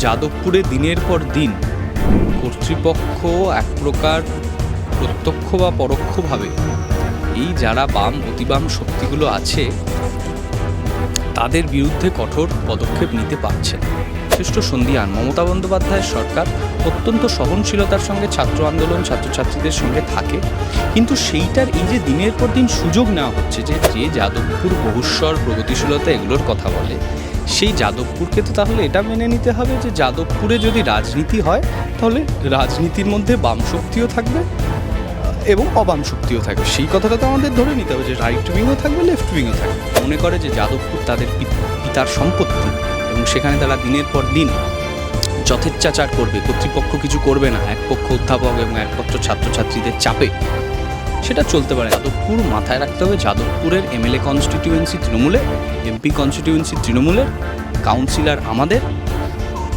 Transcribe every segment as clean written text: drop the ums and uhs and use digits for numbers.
যাদবপুরে দিনের পর দিন কর্তৃপক্ষ এক প্রকার প্রত্যক্ষ বা পরোক্ষভাবে এই যারা বাম অতিবাম শক্তিগুলো আছে তাদের বিরুদ্ধে কঠোর পদক্ষেপ নিতে পারছে না। যথেষ্ট সন্দিহান। মমতা বন্দ্যোপাধ্যায়ের সরকার অত্যন্ত সহনশীলতার সঙ্গে ছাত্র আন্দোলন ছাত্রছাত্রীদের সঙ্গে থাকে, কিন্তু সেইটার এই যে দিনের পর দিন সুযোগ নেওয়া হচ্ছে যে যাদবপুর বহুস্বর প্রগতিশীলতা এগুলোর কথা বলে, সেই যাদবপুরকে তো তাহলে এটা মেনে নিতে হবে যে যাদবপুরে যদি রাজনীতি হয় তাহলে রাজনীতির মধ্যে বাম শক্তিও থাকবে এবং অবাম শক্তিও থাকবে। সেই কথাটা তো আমাদের ধরে নিতে হবে যে রাইট উইংও থাকবে লেফট উইংও থাকবে। মনে করে যে যাদবপুর তাদের পিতার সম্পত্তি এবং সেখানে তারা দিনের পর দিন যথেচ্ছাচার করবে, কর্তৃপক্ষ কিছু করবে না, এক পক্ষ অধ্যাপক এবং এক পক্ষ ছাত্রছাত্রীদের চাপে, সেটা চলতে পারে। যাদবপুর মাথায় রাখতে হবে, যাদবপুরের এমএলএ কনস্টিটিউয়েন্সি তৃণমূলের, এমপি কনস্টিটিউয়েন্সি তৃণমূলের, কাউন্সিলর আমাদের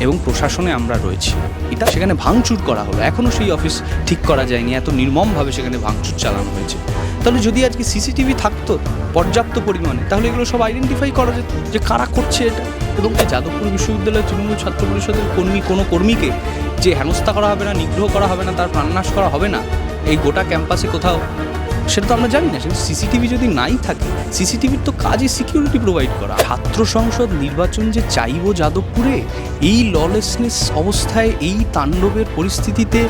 এবং প্রশাসনে আমরা রয়েছি। এটা সেখানে ভাঙচুর করা হলো, এখনও সেই অফিস ঠিক করা যায়নি, এত নির্মমভাবে সেখানে ভাঙচুর চালানো হয়েছে। তাহলে যদি আজকে সিসিটিভি থাকতো পর্যাপ্ত পরিমাণে তাহলে এগুলো সব আইডেন্টিফাই করা যেত যে কারা করছে এটা। এবং যাদবপুর বিশ্ববিদ্যালয়ের তৃণমূল ছাত্র পরিষদের কোনো কর্মীকে যে হেনস্থা করা হবে না, নিগ্রহ করা হবে না, তার প্রাণনাশ করা হবে না এই গোটা ক্যাম্পাসে কোথাও, সেটা তো আমরা জানি না। সেটা সিসিটিভি যদি নাই থাকে, সিসিটিভির তো কাজই সিকিউরিটি প্রোভাইড করা। ছাত্র সংসদ নির্বাচন যে চাইব যাদবপুরে, এই ললেসনেস অবস্থায়, এই তাণ্ডবের পরিস্থিতিতে,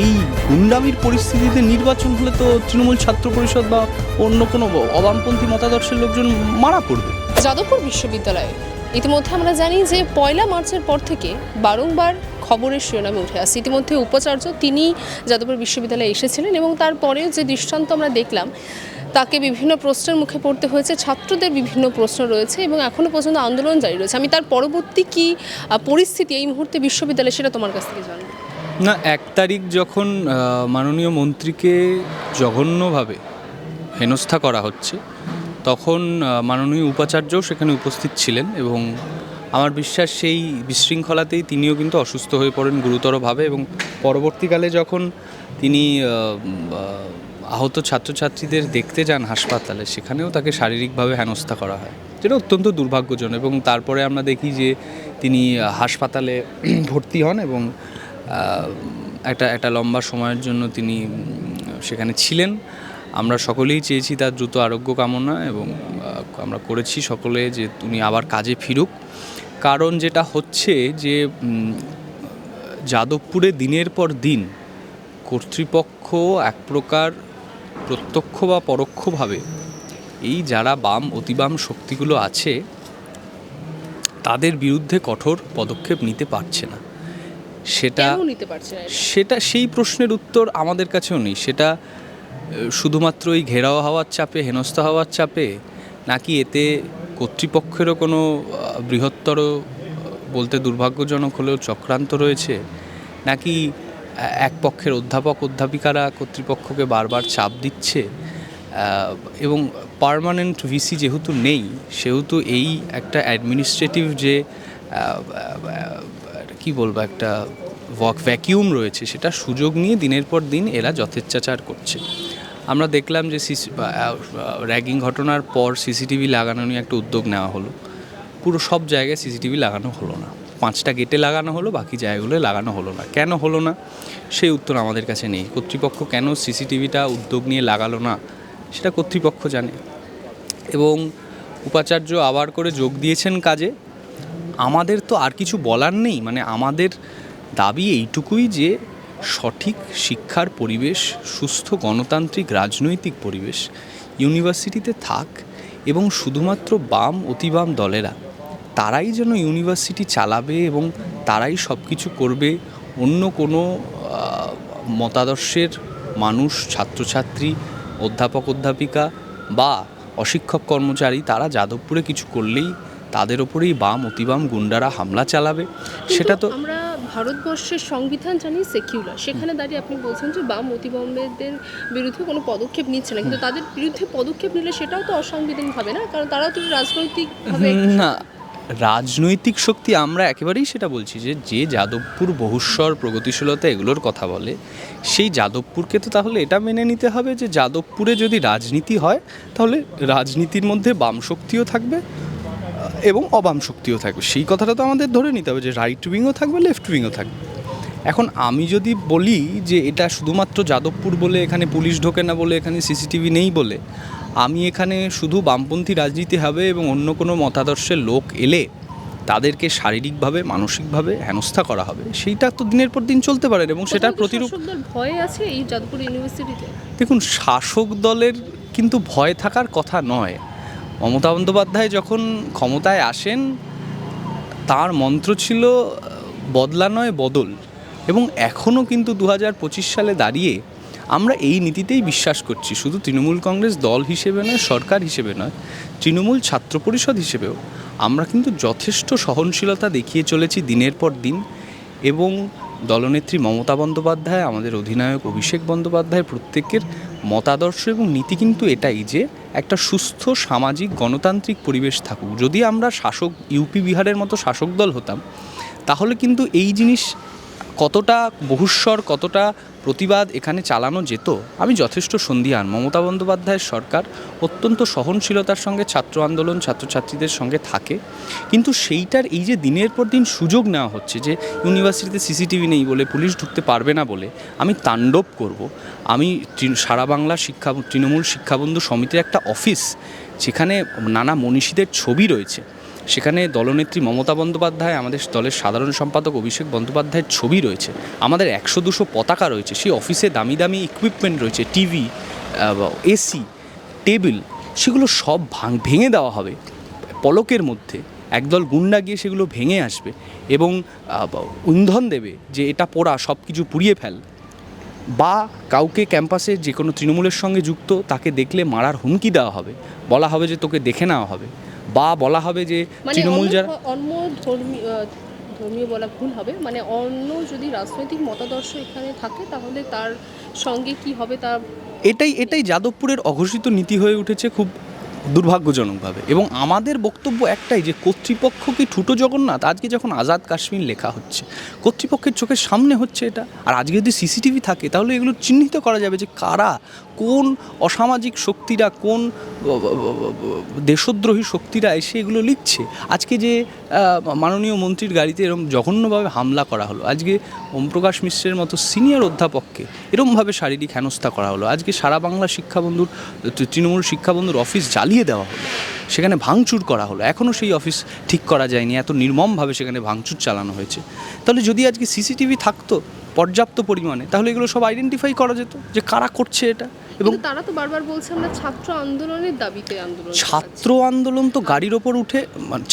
এই গুন্ডামির পরিস্থিতিতে নির্বাচন হলে তো তৃণমূল ছাত্র পরিষদ বা অন্য কোনো অবামপন্থী মতাদর্শের লোকজন মারা পড়বে। যাদবপুর বিশ্ববিদ্যালয়ে ইতিমধ্যে আমরা জানি যে 1 মার্চের পর থেকে বারংবার খবরের শিরোনামে উঠে আসছে। ইতিমধ্যে উপাচার্য তিনি যাদবপুর বিশ্ববিদ্যালয়ে এসেছিলেন এবং তারপরেও যে দৃষ্টান্ত আমরা দেখলাম, তাকে বিভিন্ন প্রশ্নের মুখে পড়তে হয়েছে, ছাত্রদের বিভিন্ন প্রশ্ন রয়েছে এবং এখনও পর্যন্ত আন্দোলন জারি রয়েছে। আমি তার পরবর্তী কি পরিস্থিতি এই মুহূর্তে বিশ্ববিদ্যালয়ে সেটা তোমার কাছ থেকে জানবো। না, 1 তারিখ যখন মাননীয় মন্ত্রীকে জঘন্যভাবে হেনস্থা করা হচ্ছে তখন মাননীয় উপাচার্যও সেখানে উপস্থিত ছিলেন এবং আমার বিশ্বাস সেই বিশৃঙ্খলাতেই তিনিও কিন্তু অসুস্থ হয়ে পড়েন গুরুতরভাবে। এবং পরবর্তীকালে যখন তিনি আহত ছাত্রছাত্রীদের দেখতে যান হাসপাতালে, সেখানেও তাকে শারীরিকভাবে হেনস্থা করা হয়, যেটা অত্যন্ত দুর্ভাগ্যজনক। এবং তারপরে আমরা দেখি যে তিনি হাসপাতালে ভর্তি হন এবং একটা লম্বা সময়ের জন্য তিনি সেখানে ছিলেন। আমরা সকলেই চেয়েছি তার দ্রুত আরোগ্য কামনা এবং আমরা করেছি সকলে যে উনি আবার কাজে ফিরুক। কারণ যেটা হচ্ছে যে যাদবপুরে দিনের পর দিন কর্তৃপক্ষ এক প্রকার প্রত্যক্ষ বা পরোক্ষভাবে এই যারা বাম অতিবাম শক্তিগুলো আছে তাদের বিরুদ্ধে কঠোর পদক্ষেপ নিতে পারছে না। সেটা সেই প্রশ্নের উত্তর আমাদের কাছেও নেই। সেটা শুধুমাত্র এই ঘেরাও হওয়ার চাপে, হেনস্থা হওয়ার চাপে, নাকি এতে কর্তৃপক্ষেরও কোনো বৃহত্তর, বলতে দুর্ভাগ্যজনক হলেও চক্রান্ত রয়েছে, নাকি এক পক্ষের অধ্যাপক অধ্যাপিকারা কর্তৃপক্ষকে বারবার চাপ দিচ্ছে। এবং পার্মানেন্ট ভিসি যেহেতু নেই, সেহেতু এই একটা অ্যাডমিনিস্ট্রেটিভ যে কি বলবো একটা ভ্যাকিউম রয়েছে, সেটা সুযোগ নিয়ে দিনের পর দিন এরা যথেচ্ছাচার করছে। আমরা দেখলাম যে র্যাগিং ঘটনার পর সিসিটিভি লাগানো নিয়ে একটা উদ্যোগ নেওয়া হলো। পুরো সব জায়গায় সিসিটিভি লাগানো হলো না, 5টা গেটে লাগানো হলো, বাকি জায়গাগুলোয় লাগানো হলো না। কেন হলো না সেই উত্তর আমাদের কাছে নেই। কর্তৃপক্ষ কেন সিসিটিভিটা উদ্যোগ নিয়ে লাগালো না সেটা কর্তৃপক্ষ জানে। এবং উপাচার্য আবার করে যোগ দিয়েছেন কাজে। আমাদের তো আর কিছু বলার নেই, মানে আমাদের দাবি এইটুকুই যে সঠিক শিক্ষার পরিবেশ, সুস্থ গণতান্ত্রিক রাজনৈতিক পরিবেশ ইউনিভার্সিটিতে থাক এবং শুধুমাত্র বাম অতিবাম দলেরা তারাই যেন ইউনিভার্সিটি চালাবে এবং তারাই সব কিছু করবে। অন্য কোনো মতাদর্শের মানুষ, ছাত্রছাত্রী, অধ্যাপক অধ্যাপিকা বা অশিক্ষক কর্মচারী তারা যাদবপুরে কিছু করলেই তাদের ওপরেই বাম অতিবাম গুন্ডারা হামলা চালাবে। সেটা তো আমরা ভারতবর্ষের সংবিধান জানি সেকুলার, সেখানে দাঁড়িয়ে আপনি বলছেন যে বাম অতিবামীদের বিরুদ্ধে কোনো পদক্ষেপ নিচ্ছে না, কিন্তু তাদের বিরুদ্ধে পদক্ষেপ নিলে সেটাও তো অসাংবিধানিক হবে না, কারণ তারাও তো রাজনৈতিকভাবে না, রাজনৈতিক শক্তি আমরা একেবারেই সেটা বলছি যে যাদবপুর বহুস্বর প্রগতিশীলতা এগুলোর কথা বলে, সেই যাদবপুরকে তো তাহলে এটা মেনে নিতে হবে যে যাদবপুরে যদি রাজনীতি হয় তাহলে রাজনীতির মধ্যে বাম শক্তিও থাকবে এবং অবাম শক্তিও থাকবে। সেই কথাটা তো আমাদের ধরে নিতে হবে যে রাইট উইংও থাকবে, লেফট উইংও থাকবে। এখন আমি যদি বলি যে এটা শুধুমাত্র যাদবপুর বলে, এখানে পুলিশ ঢোকে না বলে, এখানে সিসিটিভি নেই বলে, আমি এখানে শুধু বামপন্থী রাজনীতি হবে এবং অন্য কোনো মতাদর্শের লোক এলে তাদেরকে শারীরিকভাবে মানসিকভাবে হেনস্থা করা হবে, সেইটা তো দিনের পর দিন চলতে পারে এবং সেটার প্রতিরূপ। শাসক দল ভয়ে আছে এই যাদবপুর ইউনিভার্সিটিতে? দেখুন, শাসক দলের কিন্তু ভয় থাকার কথা নয়। মমতা বন্দ্যোপাধ্যায় যখন ক্ষমতায় আসেন তার মন্ত্র ছিল বদলা নয় বদল, এবং এখনও কিন্তু 2025 সালে দাঁড়িয়ে আমরা এই নীতিতেই বিশ্বাস করছি। শুধু তৃণমূল কংগ্রেস দল হিসেবে নয়, সরকার হিসেবে নয়, তৃণমূল ছাত্র পরিষদ হিসেবেও আমরা কিন্তু যথেষ্ট সহনশীলতা দেখিয়ে চলেছি দিনের পর দিন। এবং দলনেত্রী মমতা বন্দ্যোপাধ্যায়, আমাদের অধিনায়ক অভিষেক বন্দ্যোপাধ্যায়, প্রত্যেকের মতাদর্শ এবং নীতি কিন্তু এটাই যে একটা সুস্থ সামাজিক গণতান্ত্রিক পরিবেশ থাকুক। যদি আমরা শাসক ইউপি বিহারের মতো শাসক দল হতাম তাহলে কিন্তু এই জিনিস কতটা বহুস্বর, কতটা প্রতিবাদ এখানে চালানো যেত। আমি যথেষ্ট সন্দিহান। মমতা বন্দ্যোপাধ্যায়ের সরকার অত্যন্ত সহনশীলতার সঙ্গে ছাত্র আন্দোলন, ছাত্রছাত্রীদের সঙ্গে থাকে, কিন্তু সেইটার এই যে দিনের পর দিন সুযোগ নেওয়া হচ্ছে যে ইউনিভার্সিটিতে সিসিটিভি নেই বলে, পুলিশ ঢুকতে পারবে না বলে আমি তাণ্ডব করব। আমি সারা বাংলা তৃণমূল শিক্ষাবন্ধু সমিতির একটা অফিস, যেখানে নানা মনীষীদের ছবি রয়েছে, সেখানে দলনেত্রী মমতা বন্দ্যোপাধ্যায়, আমাদের দলের সাধারণ সম্পাদক অভিষেক বন্দ্যোপাধ্যায়ের ছবি রয়েছে, আমাদের 100-200 পতাকা রয়েছে, সেই অফিসে দামি দামি ইকুইপমেন্ট রয়েছে, টিভি, এসি, টেবিল, সেগুলো সব ভেঙে দেওয়া হবে পলকের মধ্যে। একদল গুন্ডা গিয়ে সেগুলো ভেঙে আসবে এবং ইন্ধন দেবে যে এটা পোড়া, সব কিছু পুড়িয়ে ফেল। বা কাউকে ক্যাম্পাসে যে কোনো তৃণমূলের সঙ্গে যুক্ত তাকে দেখলে মারার হুমকি দেওয়া হবে, বলা হবে যে তোকে দেখে নেওয়া হবে, বা বলা হবে যে তৃণমূল যারা অন্য ধর্মীয় বলা ভুল হবে, মানে অন্য যদি রাজনৈতিক মতাদর্শ এখানে থাকে তাহলে তার সঙ্গে কি হবে তা এটাই যাদবপুরের অঘোষিত নীতি হয়ে উঠেছে খুব দুর্ভাগ্যজনকভাবে। এবং আমাদের বক্তব্য একটাই যে কর্তৃপক্ষ কি ঠুটো জগন্নাথ? আজকে যখন আজাদ কাশ্মীর লেখা হচ্ছে, কর্তৃপক্ষের চোখের সামনে হচ্ছে এটা, আর আজকে যদি সিসিটিভি থাকে তাহলে এগুলো চিহ্নিত করা যাবে যে কারা, কোন অসামাজিক শক্তিরা, কোন দেশদ্রোহী শক্তিরা এসে এগুলো লিখছে। আজকে যে মাননীয় মন্ত্রীর গাড়িতে এরকম জঘন্যভাবে হামলা করা হলো, আজকে ওমপ্রকাশ মিশ্রের মতো সিনিয়র অধ্যাপককে এরমভাবে শারীরিক হেনস্থা করা হলো, আজকে সারা বাংলা শিক্ষাবন্ধুর তৃণমূল শিক্ষাবন্ধুর অফিস জ্বালিয়ে দেওয়া হলো, সেখানে ভাঙচুর করা হলো, এখনও সেই অফিস ঠিক করা যায়নি, এত নির্মমভাবে সেখানে ভাঙচুর চালানো হয়েছে। তাহলে যদি আজকে সিসিটিভি থাকতো পর্যাপ্ত পরিমাণে তাহলে এগুলো সব আইডেন্টিফাই করা যেত যে কারা করছে এটা। এবং তারা তো বারবার বলছে আমরা ছাত্র আন্দোলনের দাবিতে আন্দোলন। ছাত্র আন্দোলন তো গাড়ির ওপর উঠে,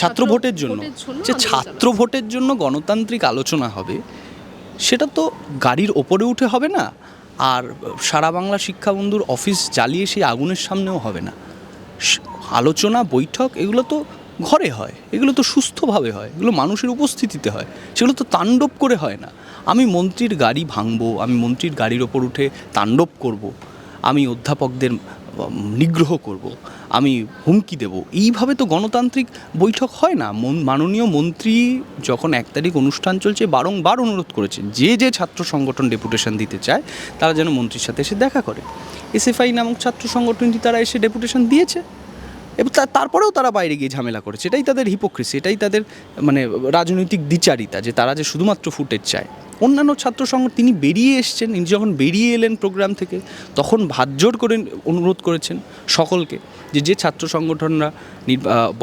ছাত্র ভোটের জন্য যে ছাত্র ভোটের জন্য গণতান্ত্রিক আলোচনা হবে, সেটা তো গাড়ির ওপরে উঠে হবে না, আর সারা বাংলা শিক্ষাবন্ধুর অফিস জ্বালিয়ে সেই আগুনের সামনেও হবে না। আলোচনা, বৈঠক এগুলো তো ঘরে হয়, এগুলো তো সুস্থভাবে হয়, এগুলো মানুষের উপস্থিতিতে হয়, সেগুলো তো তাণ্ডব করে হয় না। আমি মন্ত্রীর গাড়ি ভাঙবো, আমি মন্ত্রীর গাড়ির ওপর উঠে তাণ্ডব করব, আমি অধ্যাপকদের নিগ্রহ করব, আমি হুমকি দেব, এইভাবে তো গণতান্ত্রিক বৈঠক হয় না। মাননীয় মন্ত্রী যখন 1 তারিখ অনুষ্ঠান চলছে বারংবার অনুরোধ করেছেন যে ছাত্র সংগঠন ডেপুটেশন দিতে চায় তারা যেন মন্ত্রীর সাথে এসে দেখা করে। এসএফআই নামক ছাত্র সংগঠনটি তারা এসে ডেপুটেশন দিয়েছে এবং তারপরেও তারা বাইরে গিয়ে ঝামেলা করেছে। এটাই তাদের হিপোক্রেসি, এটাই তাদের মানে রাজনৈতিক দ্বিচারিতা, যে তারা যে শুধুমাত্র ফুটেজ চায়। অন্যান্য ছাত্র সংগঠন, তিনি বেরিয়ে এসছেন, যখন বেরিয়ে এলেন প্রোগ্রাম থেকে তখন ভাতজোড় করে অনুরোধ করেছেন সকলকে যে ছাত্র সংগঠনরা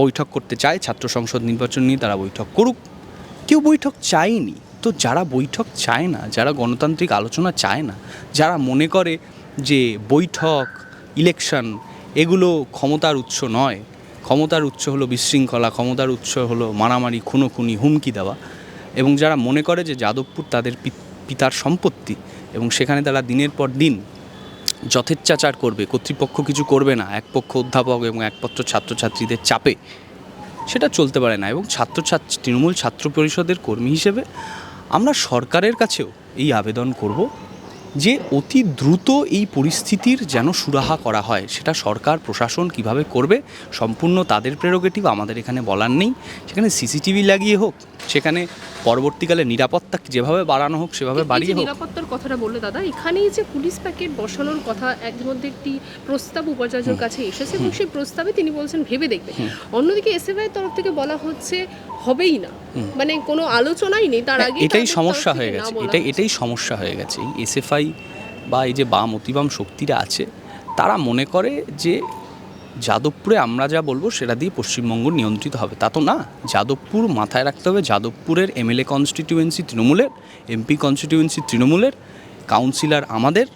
বৈঠক করতে চায়, ছাত্র সংসদ নির্বাচন নিয়ে তারা বৈঠক করুক। কেউ বৈঠক চায়নি। তো যারা বৈঠক চায় না, যারা গণতান্ত্রিক আলোচনা চায় না, যারা মনে করে যে বৈঠক, ইলেকশন এগুলো ক্ষমতার উৎস নয়, ক্ষমতার উৎস হলো বিশৃঙ্খলা, ক্ষমতার উৎস হলো মারামারি, খুনোখুনি, হুমকি দেওয়া, এবং যারা মনে করে যে যাদবপুর তাদের পিতার সম্পত্তি এবং সেখানে তারা দিনের পর দিন যথেচ্ছাচার করবে, কর্তৃপক্ষ কিছু করবে না, এক পক্ষ অধ্যাপক এবং এক পক্ষ ছাত্রছাত্রীদের চাপে, সেটা চলতে পারে না। এবং তৃণমূল ছাত্র পরিষদের কর্মী হিসেবে আমরা সরকারের কাছেও এই আবেদন করব যে অতি দ্রুত এই পরিস্থিতির যেন সুরাহা করা হয়। সেটা সরকার প্রশাসন কিভাবে করবে সম্পূর্ণ তাদের প্রেরোগেটিভ, আমাদের এখানে বলার নেই। সেখানে সিসিটিভি লাগিয়ে হোক, সেখানে পরবর্তীকালে নিরাপত্তা যেভাবে বাড়ানো হোক সেভাবে বাড়িয়ে হোক। নিরাপত্তার কথাটা বললে দাদা, এখানেই যে পুলিশ প্যাকেট বসানোর কথা এর মধ্যে একটি প্রস্তাব উপাচার্যের কাছে এসেছে এবং সেই প্রস্তাবে তিনি বলছেন ভেবে দেখবে। অন্যদিকে এসএফআই এর তরফ থেকে বলা হচ্ছে হবেই না, মানে কোনো আলোচনাই নেই তার আগে। এটাই সমস্যা হয়ে গেছে, এটাই সমস্যা হয়ে গেছে। এই এসএফআই বা এই যে বাম অতিবাম শক্তিরা আছে, তারা মনে করে যে যাদবপুরে আমরা যা বলবো সেটা দিয়ে পশ্চিমবঙ্গ নিয়ন্ত্রিত হবে। তা তো না। যাদবপুর মাথায় রাখতে হবে, যাদবপুরের এমএলএ কনস্টিটিউয়েন্সি তৃণমূলের, এমপি কনস্টিটিউয়েন্সি তৃণমূলের, কাউন্সিলর আমাদের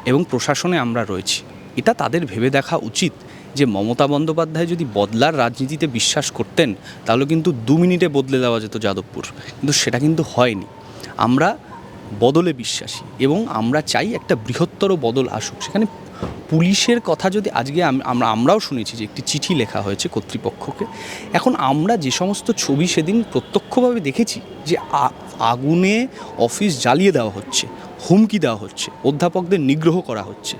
এবং প্রশাসনে আমরা রয়েছি। এটা তাদের ভেবে দেখা উচিত যে মমতা বন্দ্যোপাধ্যায় যদি বদলার রাজনীতিতে বিশ্বাস করতেন তাহলে কিন্তু 2 মিনিটে বদলে দেওয়া যেত যাদবপুর, কিন্তু সেটা কিন্তু হয়নি। আমরা বদলে বিশ্বাসী এবং আমরা চাই একটা বৃহত্তর বদল আসুক। সেখানে পুলিশের কথা যদি আজকে আমরাও শুনেছি যে একটি চিঠি লেখা হয়েছে কর্তৃপক্ষকে। এখন আমরা যে সমস্ত ছবি সেদিন প্রত্যক্ষভাবে দেখেছি যে আগুনে অফিস জ্বালিয়ে দেওয়া হচ্ছে, হুমকি দেওয়া হচ্ছে, অধ্যাপকদের নিগ্রহ করা হচ্ছে,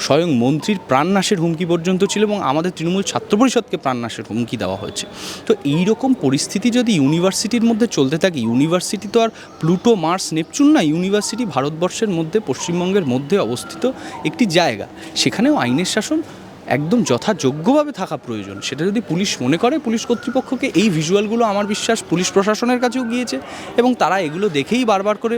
স্বয়ং মন্ত্রীর প্রাণনাশের হুমকি পর্যন্ত ছিল এবং আমাদের তৃণমূল ছাত্র পরিষদকে প্রাণনাশের হুমকি দেওয়া হয়েছে। তো এই রকম পরিস্থিতি যদি ইউনিভার্সিটির মধ্যে চলতে থাকে, ইউনিভার্সিটি তো আর প্লুটো মার্স নেপচুন না। ইউনিভার্সিটি ভারতবর্ষের মধ্যে, পশ্চিমবঙ্গের মধ্যে অবস্থিত একটি জায়গা, সেখানেও আইনের শাসন একদম যথাযোগ্যভাবে থাকা প্রয়োজন। সেটা যদি পুলিশ মনে করে, পুলিশ কর্তৃপক্ষকে এই ভিজুয়ালগুলো আমার বিশ্বাস পুলিশ প্রশাসনের কাছেও গিয়েছে এবং তারা এগুলো দেখেই বারবার করে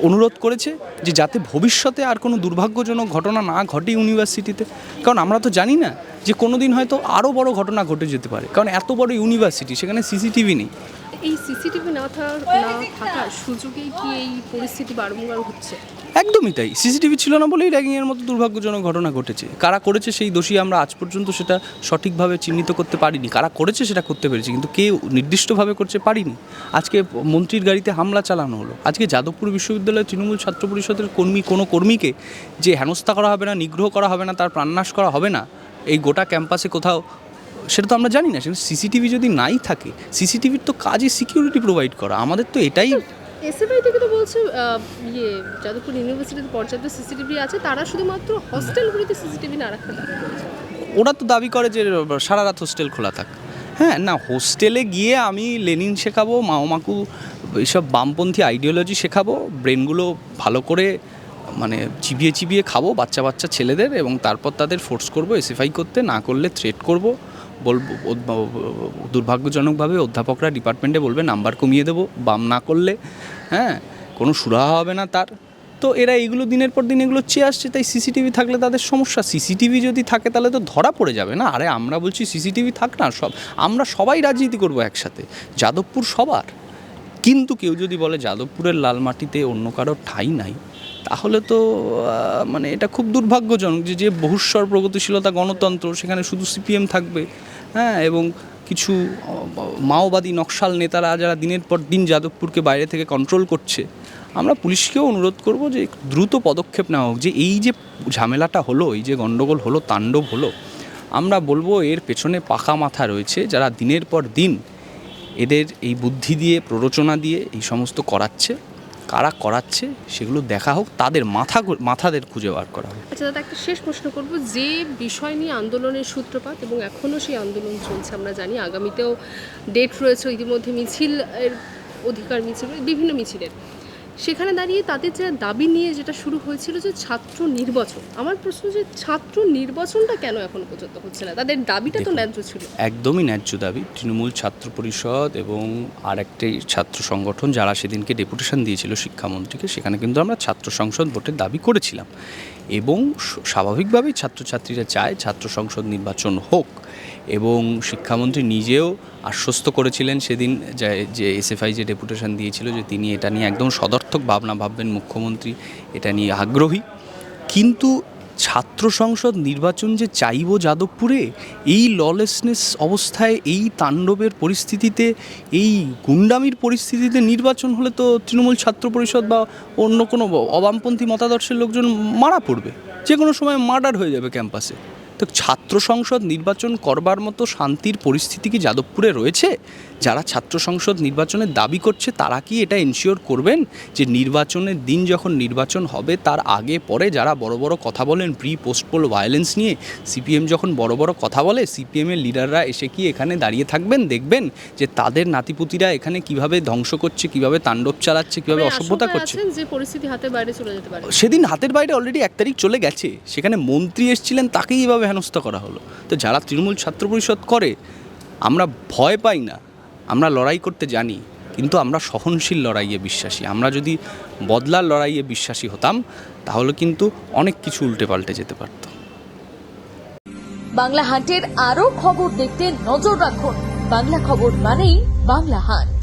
অনুরোধ করেছে যে যাতে ভবিষ্যতে আর কোনো দুর্ভাগ্যজনক ঘটনা না ঘটে ইউনিভার্সিটিতে। কারণ আমরা তো জানি না যে কোনো দিন হয়তো আরও বড় ঘটনা ঘটে যেতে পারে, কারণ এত বড় ইউনিভার্সিটি, সেখানে সিসিটিভি নেই। এই সিসিটিভি না থাকার সুযোগেই কি এই পরিস্থিতি বারংবার হচ্ছে? একদমই তাই। সিসিটিভি ছিল না বলেই র্যাগিংয়ের মতো দুর্ভাগ্যজনক ঘটনা ঘটেছে। কারা করেছে সেই দোষী আমরা আজ পর্যন্ত সেটা সঠিকভাবে চিহ্নিত করতে পারিনি। কারা করেছে সেটা করতে পেরেছি, কিন্তু কে নির্দিষ্টভাবে করছে পারিনি। আজকে মন্ত্রীর গাড়িতে হামলা চালানো হলো। আজকে যাদবপুর বিশ্ববিদ্যালয়ের তৃণমূল ছাত্র পরিষদের কোনো কর্মীকে যে হেনস্থা করা হবে না, নিগ্রহ করা হবে না, তার প্রাণনাশ করা হবে না এই গোটা ক্যাম্পাসে কোথাও, সেটা তো আমরা জানি না। সেটা সিসিটিভি যদি নাই থাকে, সিসিটিভির তো কাজই সিকিউরিটি প্রোভাইড করা। আমাদের তো এটাই। এসএফআই থেকে তো বলছে যাদবপুর ইউনিভার্সিটিতে পর্যাপ্ত সিসিটিভি আছে, তারা শুধুমাত্র হস্টেলগুলিতে সিসিটিভি না রাখার দাবি করেছে। ওরা তো দাবি করে যে সারা রাত হোস্টেল খোলা থাক। হ্যাঁ, না হোস্টেলে গিয়ে আমি লেনিন শেখাবো, মাওমাকু এইসব বামপন্থী আইডিওলজি শেখাবো, ব্রেনগুলো ভালো করে মানে চিবিয়ে চিবিয়ে খাবো বাচ্চা বাচ্চা ছেলেদের, এবং তারপর তাদের ফোর্স করবো এসএফআই করতে, না করলে থ্রেট করবো, বলবো দুর্ভাগ্যজনকভাবে অধ্যাপকরা ডিপার্টমেন্টে বলবে নাম্বার কমিয়ে দেবো বাম না করলে, হ্যাঁ কোনো সুরাহা হবে না তার। তো এরা এইগুলো দিনের পর দিন এগুলো চেয়ে আসছে। তাই সিসিটিভি থাকলে তাদের সমস্যা। সিসিটিভি যদি থাকে তাহলে তো ধরা পড়ে যাবে না। আরে আমরা বলছি সিসিটিভি থাক না, আমরা সবাই রাজনীতি করবো একসাথে, যাদবপুর সবার। কিন্তু কেউ যদি বলে যাদবপুরের লাল মাটিতে অন্য কারোর ঠাঁই নাই, তাহলে তো মানে এটা খুব দুর্ভাগ্যজনক যে বহুস্বর প্রগতিশীলতা গণতন্ত্র সেখানে শুধু সিপিএম থাকবে, হ্যাঁ, এবং কিছু মাওবাদী নকশাল নেতারা যারা দিনের পর দিন যাদবপুরকে বাইরে থেকে কন্ট্রোল করছে। আমরা পুলিশকেও অনুরোধ করব যে দ্রুত পদক্ষেপ নেওয়া হোক। যে এই যে ঝামেলাটা হলো, এই যে গণ্ডগোল হলো, তাণ্ডব হলো, আমরা বলবো এর পেছনে পাকা মাথা রয়েছে যারা দিনের পর দিন এদের এই বুদ্ধি দিয়ে, প্ররোচনা দিয়ে এই সমস্ত করাচ্ছে। কারা করাচ্ছে সেগুলো দেখা হোক, তাদের মাথাদের খুঁজে বার করা হোক। আচ্ছা দাদা, একটা শেষ প্রশ্ন করব। যে বিষয় নিয়ে আন্দোলনের সূত্রপাত এবং এখনও সেই আন্দোলন চলছে, আমরা জানি আগামীতেও ডেট রয়েছে, ইতিমধ্যে মিছিলের অধিকার মিছিল, বিভিন্ন মিছিলের, সেখানে দাঁড়িয়ে তাদের যে দাবি নিয়ে যেটা শুরু হয়েছিল যে ছাত্র নির্বাচন, আমার প্রশ্ন যে ছাত্র নির্বাচনটা কেন এখন পর্যন্ত হচ্ছে না? তাদের দাবিটা তো ন্যায্য ছিল। একদমই ন্যায্য দাবি। তৃণমূল ছাত্র পরিষদ এবং আর একটি ছাত্র সংগঠন যারা সেদিনকে ডেপুটেশন দিয়েছিল শিক্ষামন্ত্রীকে, সেখানে কিন্তু আমরা ছাত্র সংসদ ভোটের দাবি করেছিলাম এবং স্বাভাবিকভাবেই ছাত্রছাত্রীরা চায় ছাত্র সংসদ নির্বাচন হোক। এবং শিক্ষামন্ত্রী নিজেও আশ্বস্ত করেছিলেন সেদিন যে এসএফআই যে ডেপুটেশন দিয়েছিল যে তিনি এটা নিয়ে একদম সদর্থক ভাবনা ভাববেন, মুখ্যমন্ত্রী এটা নিয়ে আগ্রহী। কিন্তু ছাত্র সংসদ নির্বাচন যে চাইব যাদবপুরে, এই ললেসনেস অবস্থায়, এই তাণ্ডবের পরিস্থিতিতে, এই গুন্ডামির পরিস্থিতিতে নির্বাচন হলে তো তৃণমূল ছাত্র পরিষদ বা অন্য কোনো অবামপন্থী মতাদর্শের লোকজন মারা পড়বে, যে কোনো সময় মার্ডার হয়ে যাবে ক্যাম্পাসে। তো ছাত্র সংসদ নির্বাচন করবার মতো শান্তির পরিস্থিতি কি যাদবপুরে রয়েছে? যারা ছাত্র সংসদ নির্বাচনের দাবি করছে তারা কি এটা এনশিওর করবেন যে নির্বাচনের দিন যখন নির্বাচন হবে তার আগে পরে যারা বড় বড় কথা বলেন পোস্টপোল ভায়োলেন্স নিয়ে, সিপিএম যখন বড় বড় কথা বলে সিপিএমের লিডাররা এসে কি এখানে দাঁড়িয়ে থাকবেন, দেখবেন যে তাদের নাতিপুতিরা এখানে কিভাবে ধ্বংস করছে, কিভাবে তাণ্ডব চালাচ্ছে, কিভাবে অসভ্যতা করছে? যে পরিস্থিতি হাতের বাইরে চলে যেতে পারে। সেদিন হাতের বাইরে অলরেডি 1 তারিখ চলে গেছে, সেখানে মন্ত্রী এসেছিলেন তাকেই এভাবে হেনস্থা করা হলো। তো যারা তৃণমূল ছাত্র পরিষদ করে, আমরা ভয় পাই না, আমরা লড়াই করতে জানি, কিন্তু আমরা সহনশীল লড়াইয়ে বিশ্বাসী। আমরা যদি বদলার লড়াইয়ে বিশ্বাসী হতাম তাহলে কিন্তু অনেক কিছু উল্টে পাল্টে যেতে পারত। বাংলা হান্টের আরো খবর দেখতে নজর রাখুন। বাংলা খবর মানেই বাংলা হান্ট।